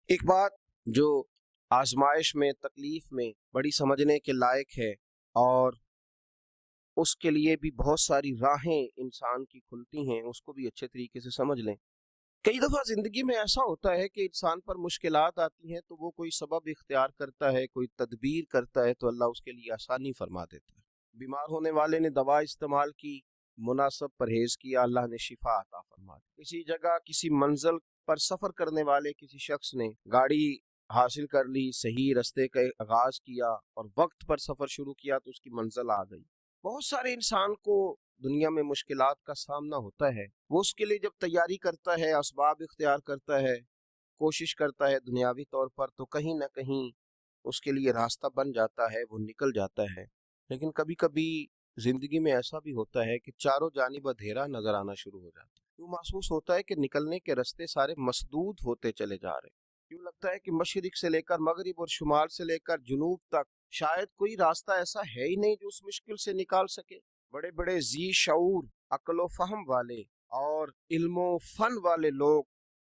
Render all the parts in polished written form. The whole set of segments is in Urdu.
ایک بات جو آزمائش میں تکلیف میں بڑی سمجھنے کے لائق ہے، اور اس کے لیے بھی بہت ساری راہیں انسان کی کھلتی ہیں، اس کو بھی اچھے طریقے سے سمجھ لیں۔ کئی دفعہ زندگی میں ایسا ہوتا ہے کہ انسان پر مشکلات آتی ہیں تو وہ کوئی سبب اختیار کرتا ہے، کوئی تدبیر کرتا ہے، تو اللہ اس کے لیے آسانی فرما دیتا ہے۔ بیمار ہونے والے نے دوا استعمال کی، مناسب پرہیز کیا، اللہ نے شفا عطا فرما دی۔ کسی جگہ کسی منزل پر سفر کرنے والے کسی شخص نے گاڑی حاصل کر لی، صحیح رستے کا آغاز کیا اور وقت پر سفر شروع کیا تو اس کی منزل آ گئی۔ بہت سارے انسان کو دنیا میں مشکلات کا سامنا ہوتا ہے، وہ اس کے لیے جب تیاری کرتا ہے، اسباب اختیار کرتا ہے، کوشش کرتا ہے دنیاوی طور پر، تو کہیں نہ کہیں اس کے لیے راستہ بن جاتا ہے، وہ نکل جاتا ہے۔ لیکن کبھی کبھی زندگی میں ایسا بھی ہوتا ہے کہ چاروں جانب اندھیرا نظر آنا شروع ہو جاتا ہے، یوں محسوس ہوتا ہے کہ نکلنے کے راستے سارے مسدود ہوتے چلے جا رہے ہیں۔ یوں لگتا ہے کہ مشرق سے لے کر مغرب اور شمال سے لے کر جنوب تک شاید کوئی راستہ ایسا ہے ہی نہیں جو اس مشکل سے نکال سکے۔ بڑے بڑے ذی شعور، عقل و فہم والے اور علم و فن والے لوگ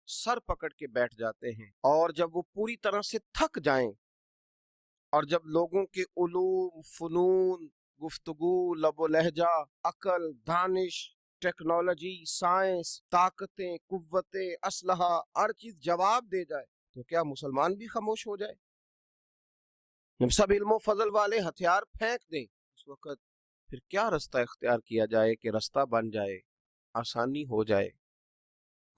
سر پکڑ کے بیٹھ جاتے ہیں، اور جب وہ پوری طرح سے تھک جائیں اور جب لوگوں کے علوم، فنون، گفتگو، لب و لہجہ، عقل، دانش، ٹیکنالوجی، سائنس، طاقتیں، قوتیں، اسلحہ، ہر چیز جواب دے جائے تو کیا مسلمان بھی خاموش ہو جائے؟ جب سب علم و فضل والے ہتھیار پھینک دیں اس وقت پھر کیا رستہ اختیار کیا جائے کہ رستہ بن جائے، آسانی ہو جائے،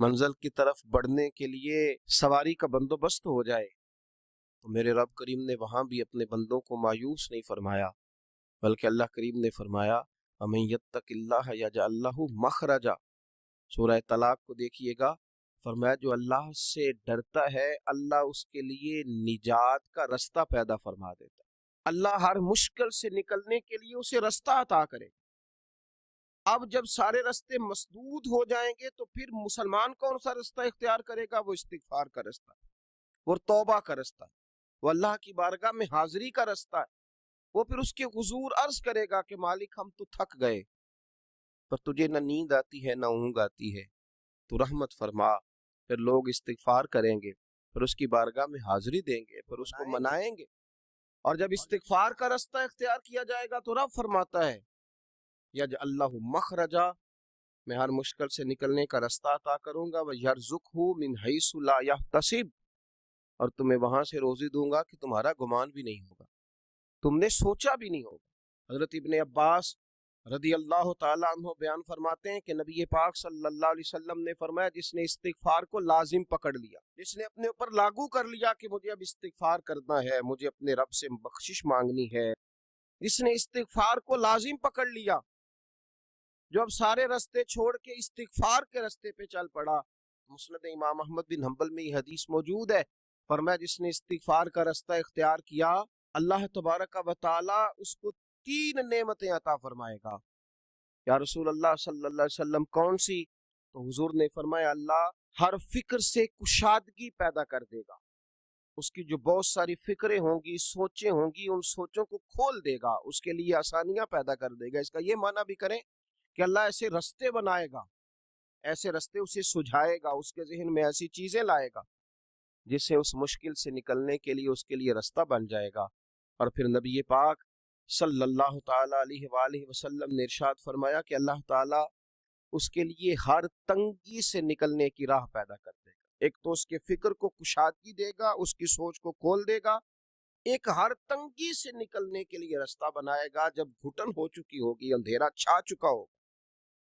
منزل کی طرف بڑھنے کے لیے سواری کا بندوبست ہو جائے؟ تو میرے رب کریم نے وہاں بھی اپنے بندوں کو مایوس نہیں فرمایا، بلکہ اللہ کریم نے فرمایا وَمَن يَتَّقِ اللَّهَ يَجْعَل لَّهُ مَخْرَجًا۔ سورہ طلاق کو دیکھیے گا، فرمایا جو اللہ سے ڈرتا ہے اللہ اس کے لیے نجات کا رستہ پیدا فرما دیتا ہے، اللہ ہر مشکل سے نکلنے کے لیے اسے رستہ عطا کرے۔ اب جب سارے رستے مسدود ہو جائیں گے تو پھر مسلمان کون سا رستہ اختیار کرے گا؟ وہ استغفار کا رستہ، وہ توبہ کا رستہ، وہ اللہ کی بارگاہ میں حاضری کا رستہ ہے۔ وہ پھر اس کے حضور عرض کرے گا کہ مالک ہم تو تھک گئے، پر تجھے نہ نیند آتی ہے نہ اونگ آتی ہے، تو رحمت فرما۔ پھر لوگ استغفار کریں گے، پھر اس کی بارگاہ میں حاضری دیں گے، پھر اس کو منائیں گے، اور جب استغفار کا رستہ اختیار کیا جائے گا تو رب فرماتا ہے یجعل اللہ مخرجا، میں ہر مشکل سے نکلنے کا رستہ عطا کروں گا، وَيَرْزُقْهُ مِنْ حَيْثُ لَا يَحْتَسِبْ، اور تمہیں وہاں سے روزی دوں گا کہ تمہارا گمان بھی نہیں ہوگا، تم نے سوچا بھی نہیں ہوگا۔ حضرت ابن عباس رضی اللہ تعالیٰ عنہ بیان فرماتے ہیں کہ نبی پاک صلی اللہ علیہ وسلم نے فرمایا جس نے استغفار کو لازم پکڑ لیا، جس نے اپنے اوپر لاگو کر لیا کہ مجھے اب استغفار کرنا ہے، مجھے اپنے رب سے بخشش مانگنی ہے، جس نے استغفار کو لازم پکڑ لیا، جو اب سارے رستے چھوڑ کے استغفار کے رستے پہ چل پڑا۔ مسند امام احمد بن حنبل میں یہ حدیث موجود ہے، فرمایا جس نے استغفار کا رستہ اختیار کیا اللہ تبارک و تعالی اس کو 3 نعمتیں عطا فرمائے گا۔ یا رسول اللہ صلی اللہ علیہ وسلم کون سی؟ تو حضور نے فرمایا اللہ ہر فکر سے کشادگی پیدا کر دے گا، اس کی جو بہت ساری فکریں ہوں گی، سوچیں ہوں گی، ان سوچوں کو کھول دے گا، اس کے لیے آسانیاں پیدا کر دے گا۔ اس کا یہ معنی بھی کریں کہ اللہ ایسے رستے بنائے گا، ایسے رستے اسے سجھائے گا، اس کے ذہن میں ایسی چیزیں لائے گا جس سے اس مشکل سے نکلنے کے لیے اس کے لیے رستہ بن جائے گا۔ اور پھر نبی پاک صلی اللہ تعالیٰ علیہ وآلہ وسلم نے ارشاد فرمایا کہ اللہ تعالیٰ اس کے لیے ہر تنگی سے نکلنے کی راہ پیدا کر دے گا۔ ایک تو اس کے فکر کو کشادگی دے گا، اس کی سوچ کو کھول دے گا، ایک ہر تنگی سے نکلنے کے لیے رستہ بنائے گا۔ جب گھٹن ہو چکی ہوگی، اندھیرا چھا چکا ہوگا،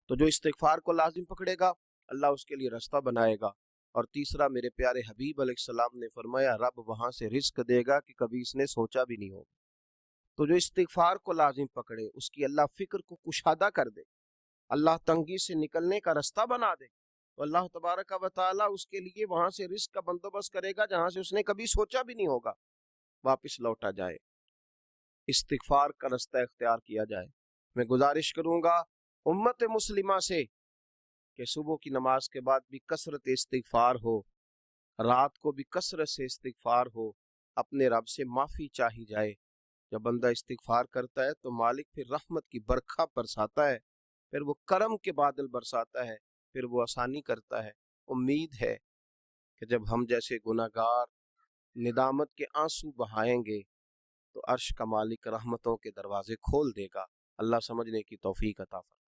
تو جو استغفار کو لازم پکڑے گا اللہ اس کے لیے رستہ بنائے گا۔ اور تیسرا میرے پیارے حبیب علیہ السلام نے فرمایا رب وہاں سے رزق دے گا کہ کبھی اس نے سوچا بھی نہیں ہوگا۔ تو جو استغفار کو لازم پکڑے اس کی اللہ فکر کو کشادہ کر دے، اللہ تنگی سے نکلنے کا رستہ بنا دے، تو اللہ تبارک و تعالیٰ اس کے لیے وہاں سے رزق کا بندوبست کرے گا جہاں سے اس نے کبھی سوچا بھی نہیں ہوگا، واپس لوٹا جائے، استغفار کا رستہ اختیار کیا جائے۔ میں گزارش کروں گا امت مسلمہ سے کہ صبح کی نماز کے بعد بھی کثرت استغفار ہو، رات کو بھی کثرت سے استغفار ہو، اپنے رب سے معافی چاہی جائے۔ جب بندہ استغفار کرتا ہے تو مالک پھر رحمت کی برکھا برساتا ہے، پھر وہ کرم کے بادل برساتا ہے، پھر وہ آسانی کرتا ہے۔ امید ہے کہ جب ہم جیسے گناہگار ندامت کے آنسو بہائیں گے تو عرش کا مالک رحمتوں کے دروازے کھول دے گا۔ اللہ سمجھنے کی توفیق عطا فرمائے۔